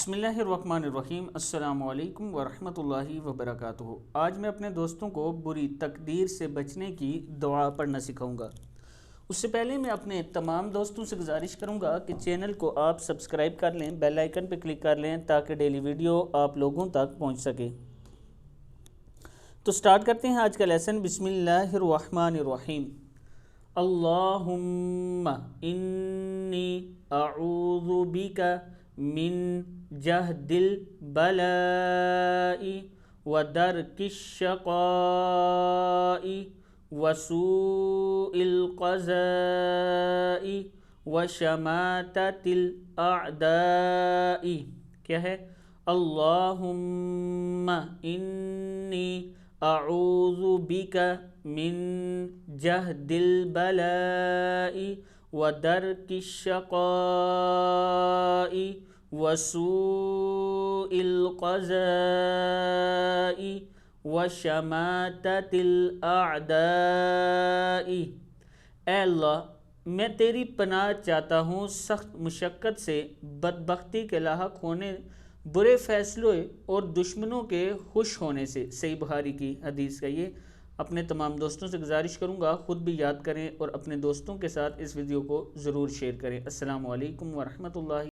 بسم اللہ الرحمن الرحیم۔ السلام علیکم ورحمۃ اللہ وبرکاتہ۔ آج میں اپنے دوستوں کو بری تقدیر سے بچنے کی دعا پڑھنا سکھاؤں گا۔ اس سے پہلے میں اپنے تمام دوستوں سے گزارش کروں گا کہ چینل کو آپ سبسکرائب کر لیں، بیل آئیکن پہ کلک کر لیں تاکہ ڈیلی ویڈیو آپ لوگوں تک پہنچ سکے۔ تو سٹارٹ کرتے ہیں آج کا لیسن۔ بسم اللہ الرحمن الرحیم۔ اللہم انی اعوذ بک من جہد البلاء ودرک الشقاء وسوء القضاء وشماتۃ الاعداء۔ کیا ہے؟ اللہم انی اعوذ بک من جہد البلاء ودرک الشقاء وسوء القضاء وشماتۃ الاعداء۔ اے اللہ، میں تیری پناہ چاہتا ہوں سخت مشقت سے، بدبختی کے لاحق ہونے، برے فیصلوں اور دشمنوں کے خوش ہونے سے۔ صحیح بخاری کی حدیث کا یہ اپنے تمام دوستوں سے گزارش کروں گا خود بھی یاد کریں اور اپنے دوستوں کے ساتھ اس ویڈیو کو ضرور شیئر کریں۔ السلام علیکم ورحمۃ اللہ